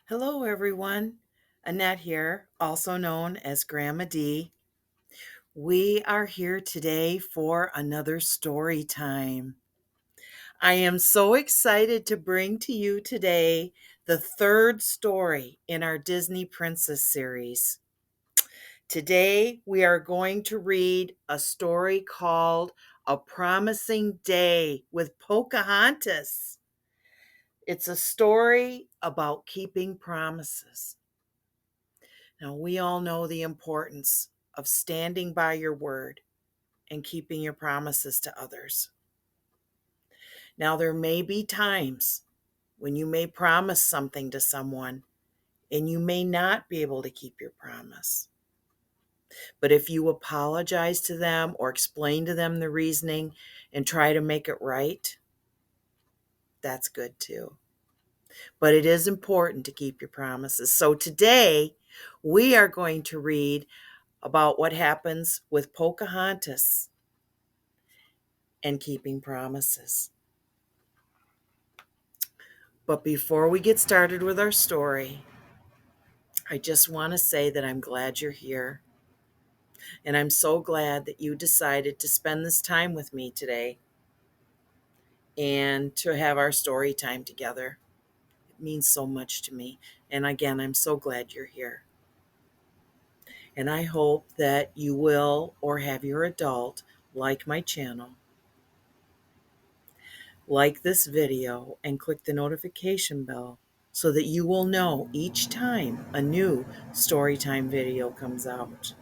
Hello, everyone. Annette here, also known as Grandma D. We are here today for another story time. I am so excited to bring to you today the third story in our Disney Princess series. Today, we are going to read a story called A Promising Day with Pocahontas. It's a story about keeping promises. Now, we all know the importance of standing by your word and keeping your promises to others. Now, there may be times when you may promise something to someone and you may not be able to keep your promise. But if you apologize to them or explain to them the reasoning and try to make it right, that's good too. But it is important to keep your promises. So today, we are going to read about what happens with Pocahontas and keeping promises. But before we get started with our story, I just want to say that I'm glad you're here. And I'm so glad that you decided to spend this time with me today and to have our story time together. It means so much to me. And again, I'm so glad you're here. And I hope that you will or have your adult like my channel, like this video, and click the notification bell so that you will know each time a new Storytime video comes out.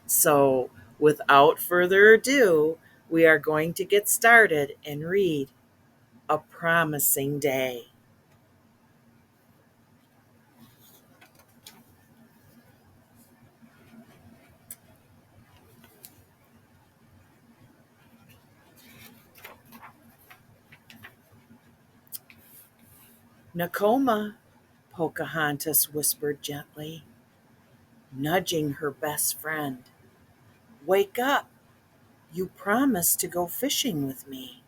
So, without further ado, we are going to get started and read A Promising Day. Nakoma, Pocahontas whispered gently, nudging her best friend. Wake up. You promised to go fishing with me.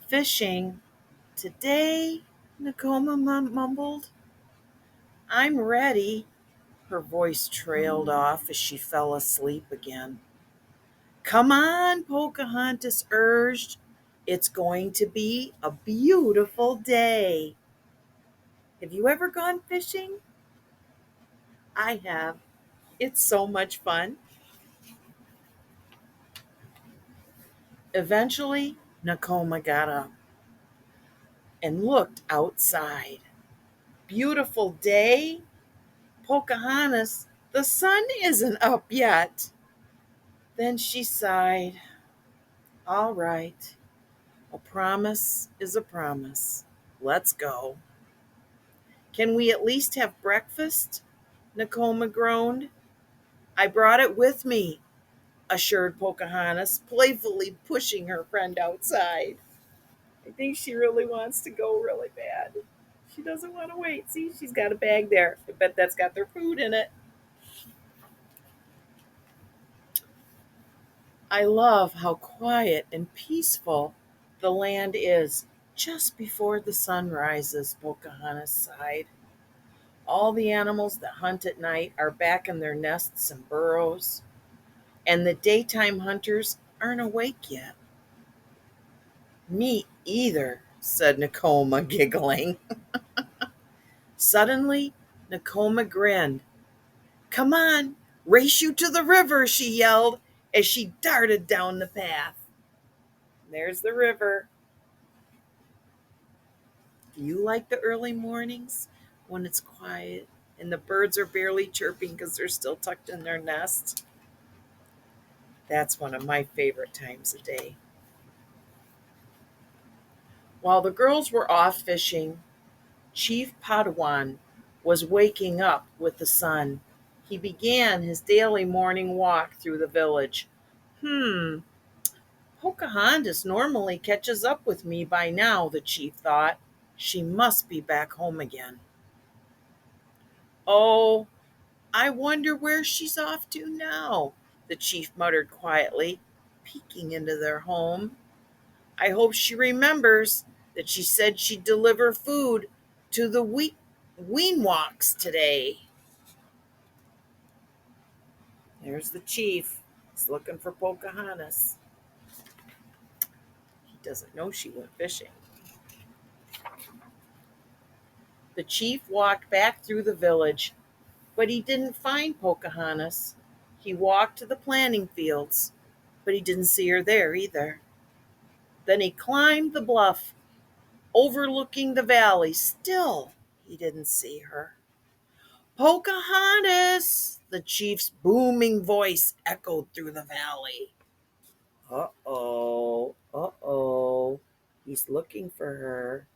Fishing? Today? Nakoma mumbled. I'm ready. Her voice trailed off as she fell asleep again. Come on, Pocahontas urged. It's going to be a beautiful day. Have you ever gone fishing? I have. It's so much fun. Eventually, Nakoma got up and looked outside. Beautiful day? Pocahontas, the sun isn't up yet. Then she sighed. All right, a promise is a promise. Let's go. Can we at least have breakfast? Nakoma groaned. I brought it with me, assured Pocahontas, playfully pushing her friend outside. I think she really wants to go really bad. She doesn't want to wait. See, she's got a bag there. I bet that's got their food in it. I love how quiet and peaceful the land is just before the sun rises, Pocahontas sighed. All the animals that hunt at night are back in their nests and burrows, and the daytime hunters aren't awake yet. Me either, said Nakoma, giggling. Suddenly, Nakoma grinned. Come on, race you to the river, she yelled as she darted down the path. There's the river. Do you like the early mornings when it's quiet and the birds are barely chirping because they're still tucked in their nest? That's one of my favorite times of day. While the girls were off fishing, Chief Padawan was waking up with the sun. He began his daily morning walk through the village. Pocahontas normally catches up with me by now, the chief thought. She must be back home again. Oh, I wonder where she's off to now, the chief muttered quietly, peeking into their home. I hope she remembers that she said she'd deliver food to the Weenwalks today. There's the chief. He's looking for Pocahontas. He doesn't know she went fishing. The chief walked back through the village, but he didn't find Pocahontas. He walked to the planting fields, but he didn't see her there either. Then he climbed the bluff overlooking the valley. Still, he didn't see her. Pocahontas! The chief's booming voice echoed through the valley. Uh-oh, uh-oh. He's looking for her.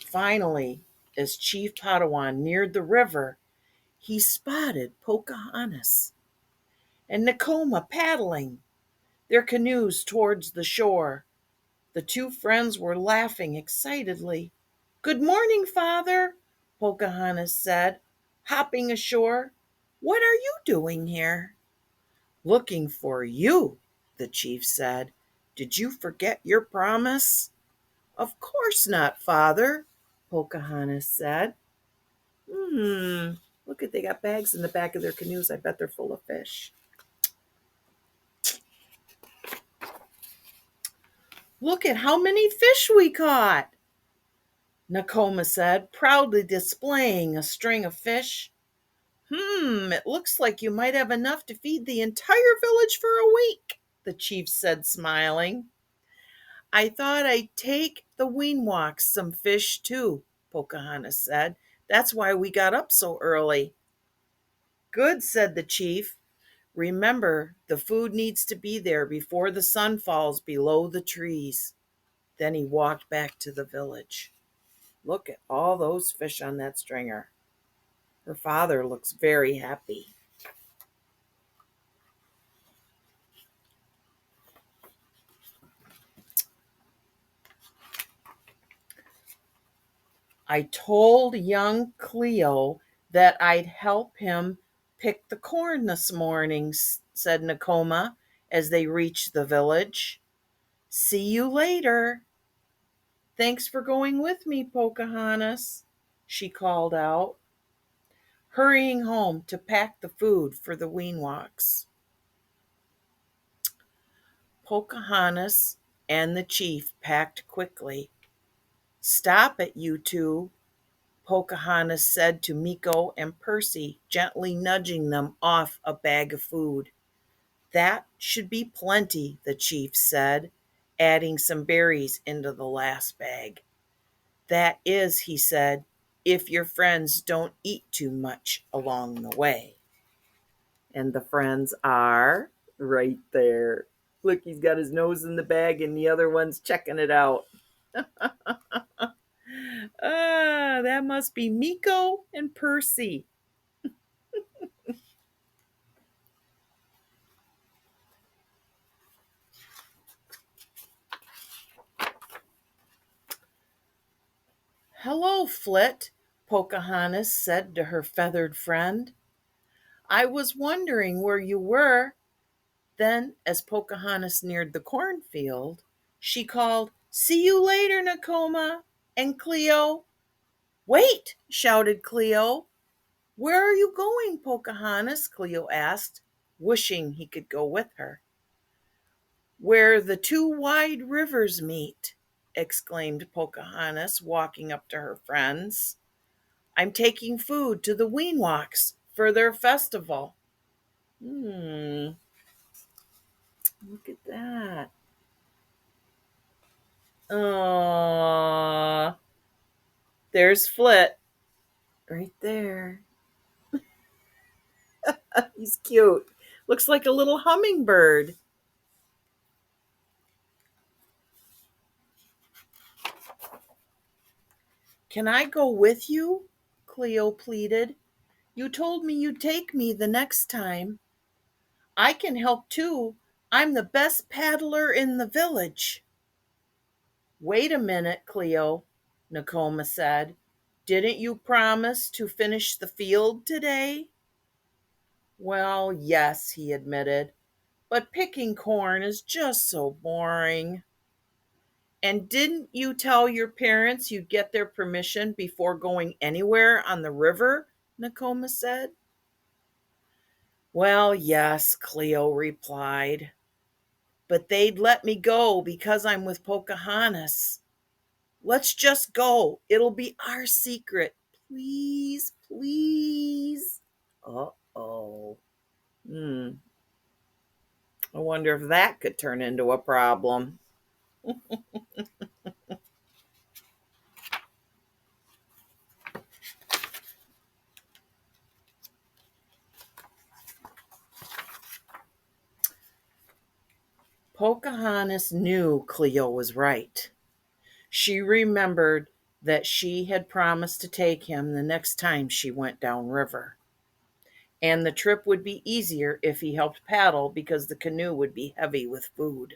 Finally, as Chief Padawan neared the river, he spotted Pocahontas and Nakoma paddling their canoes towards the shore. The two friends were laughing excitedly. "Good morning, Father," Pocahontas said, hopping ashore. "What are you doing here?" "Looking for you," the chief said. "Did you forget your promise?" "Of course not, Father," Pocahontas said. Look at, they got bags in the back of their canoes. I bet they're full of fish. "Look at how many fish we caught," Nakoma said, proudly displaying a string of fish. It looks like you might have enough to feed the entire village for a week," the chief said, smiling. "I thought I'd take the Weenwalks some fish too," Pocahontas said. "That's why we got up so early." "Good," said the chief. "Remember, the food needs to be there before the sun falls below the trees." Then he walked back to the village. "Look at all those fish on that stringer." Her father looks very happy. "I told young Cleo that I'd help him pick the corn this morning," said Nakoma as they reached the village. "See you later." "Thanks for going with me, Pocahontas," she called out, hurrying home to pack the food for the Weenwalks. Pocahontas and the chief packed quickly. "Stop it, you two," Pocahontas said to Meeko and Percy, gently nudging them off a bag of food. "That should be plenty," the chief said, adding some berries into the last bag. "That is," he said, "if your friends don't eat too much along the way." And the friends are right there. Look, he's got his nose in the bag and the other one's checking it out. That must be Meeko and Percy. "Hello, Flit," Pocahontas said to her feathered friend. "I was wondering where you were." Then, as Pocahontas neared the cornfield, she called, "See you later, Nakoma and Cleo." "Wait!" shouted Cleo. "Where are you going, Pocahontas?" Cleo asked, wishing he could go with her. "Where the two wide rivers meet," exclaimed Pocahontas, walking up to her friends. "I'm taking food to the Weenwalks for their festival." Look at that. Aww. There's Flit right there. He's cute. Looks like a little hummingbird. "Can I go with you?" Cleo pleaded. "You told me you'd take me the next time." "I can help too. I'm the best paddler in the village." "Wait a minute, Cleo," Nakoma said. "Didn't you promise to finish the field today?" "Well, yes," he admitted, But picking corn is just so boring. And didn't you tell your parents you'd get their permission before going anywhere on the river? Nakoma said. Well, yes, Cleo replied. But they'd let me go because I'm with Pocahontas. Let's just go. It'll be our secret. Please, please. Uh-oh. Hmm. I wonder if that could turn into a problem. Pocahontas knew Cleo was right. She remembered that she had promised to take him the next time she went downriver. And the trip would be easier if he helped paddle because the canoe would be heavy with food.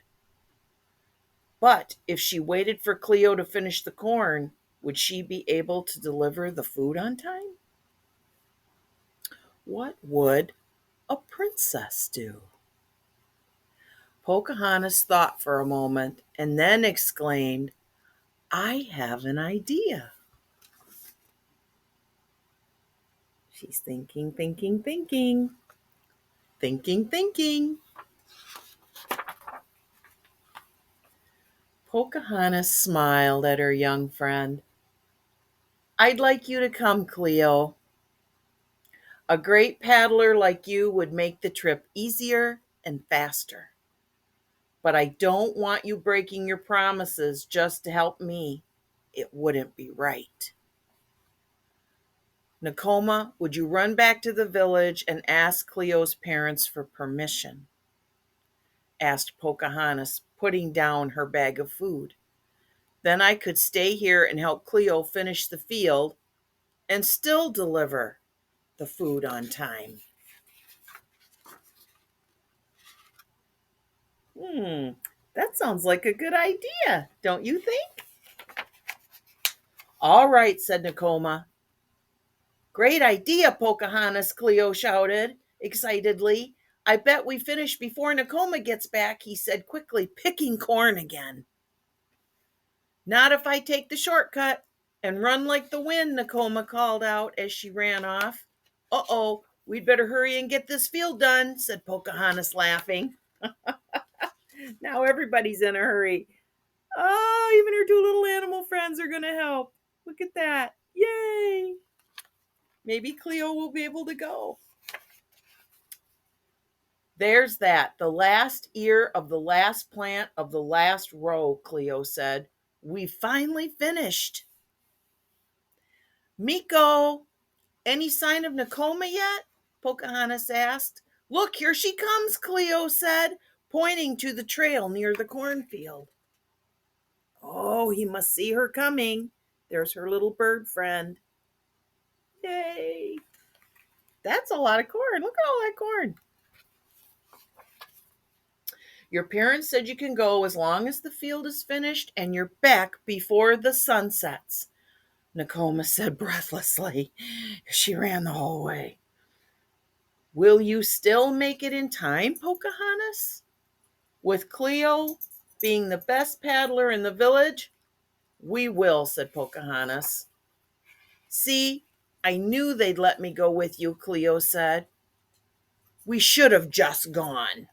But if she waited for Cleo to finish the corn, would she be able to deliver the food on time? What would a princess do? Pocahontas thought for a moment and then exclaimed, I have an idea. She's thinking, thinking, thinking, thinking, thinking. Pocahontas smiled at her young friend. I'd like you to come, Cleo. A great paddler like you would make the trip easier and faster. But I don't want you breaking your promises just to help me. It wouldn't be right. Nakoma, would you run back to the village and ask Cleo's parents for permission? Asked Pocahontas, putting down her bag of food. Then I could stay here and help Cleo finish the field and still deliver the food on time. Hmm, that sounds like a good idea, don't you think? All right, said Nakoma. Great idea, Pocahontas, Cleo shouted excitedly. I bet we finish before Nakoma gets back, he said quickly, picking corn again. Not if I take the shortcut and run like the wind, Nakoma called out as she ran off. Uh-oh, we'd better hurry and get this field done, said Pocahontas, laughing. Now everybody's in a hurry. Oh, even her two little animal friends are going to help. Look at that. Yay! Maybe Cleo will be able to go. There's that, the last ear of the last plant of the last row, Cleo said. We finally finished. Miko, any sign of Nakoma yet? Pocahontas asked. Look, here she comes, Cleo said, pointing to the trail near the cornfield. Oh, he must see her coming. There's her little bird friend. Yay! That's a lot of corn. Look at all that corn. Your parents said you can go as long as the field is finished and you're back before the sun sets, Nakoma said breathlessly as she ran the whole way. Will you still make it in time, Pocahontas? With Cleo being the best paddler in the village? We will, said Pocahontas. See, I knew they'd let me go with you, Cleo said. We should have just gone.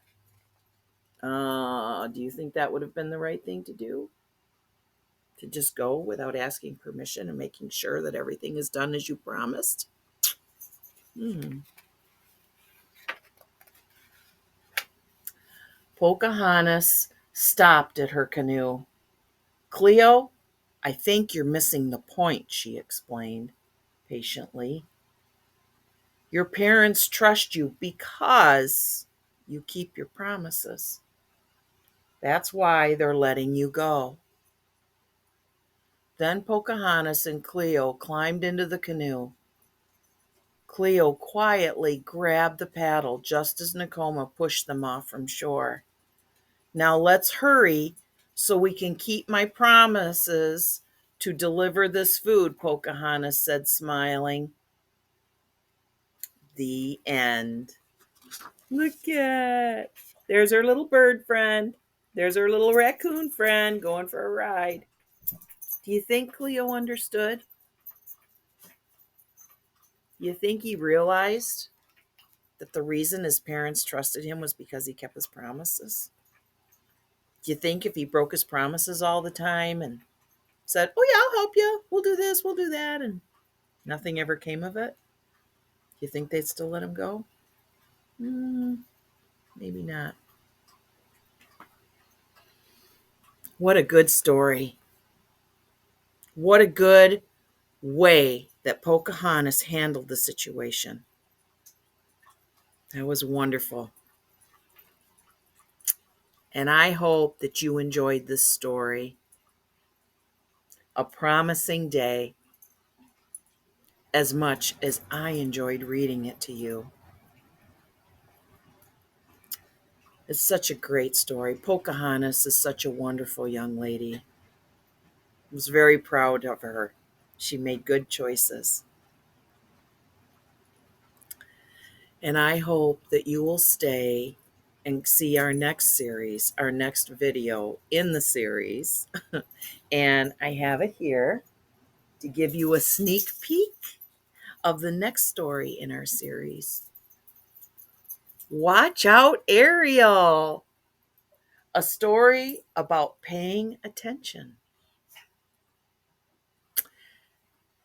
Do you think that would have been the right thing to do? To just go without asking permission and making sure that everything is done as you promised? Pocahontas stopped at her canoe. Cleo, I think you're missing the point, she explained patiently. Your parents trust you because you keep your promises. That's why they're letting you go. Then Pocahontas and Cleo climbed into the canoe. Cleo quietly grabbed the paddle just as Nakoma pushed them off from shore. Now let's hurry so we can keep my promises to deliver this food, Pocahontas said, smiling. The end. Look at. There's her little bird friend. There's her little raccoon friend going for a ride. Do you think Cleo understood? You think he realized that the reason his parents trusted him was because he kept his promises? Do you think if he broke his promises all the time and said, "Oh, yeah, I'll help you. We'll do this, we'll do that," and nothing ever came of it, do you think they'd still let him go? Maybe not. What a good story. What a good way that Pocahontas handled the situation. That was wonderful. And I hope that you enjoyed this story, A Promising Day, as much as I enjoyed reading it to you. It's such a great story. Pocahontas is such a wonderful young lady. I was very proud of her. She made good choices. And I hope that you will stay and see our next series, our next video in the series. And I have it here to give you a sneak peek of the next story in our series. Watch Out, Ariel, a story about paying attention.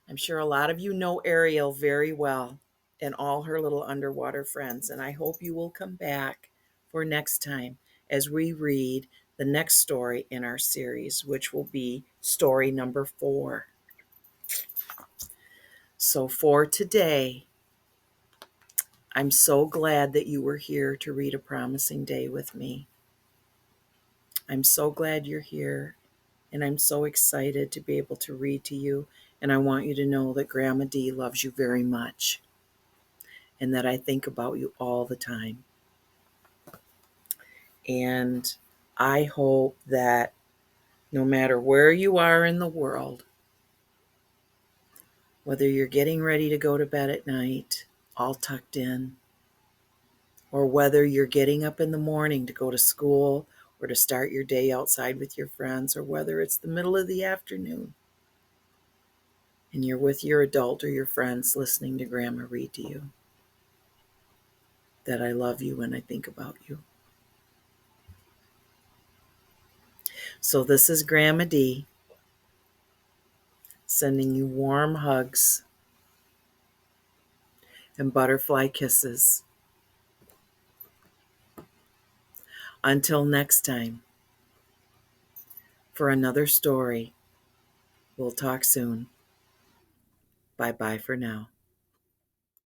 I'm sure a lot of you know Ariel very well and all her little underwater friends, and I hope you will come back for next time as we read the next story in our series, which will be story number 4. So for today, I'm so glad that you were here to read A Promising Day with me. I'm so glad you're here, and I'm so excited to be able to read to you, and I want you to know that Grandma D loves you very much and that I think about you all the time. And I hope that no matter where you are in the world, whether you're getting ready to go to bed at night, all tucked in, or whether you're getting up in the morning to go to school or to start your day outside with your friends, or whether it's the middle of the afternoon and you're with your adult or your friends listening to Grandma read to you, that I love you and I think about you. So this is Grandma D sending you warm hugs and butterfly kisses. Until next time, for another story. We'll talk soon. Bye-bye for now.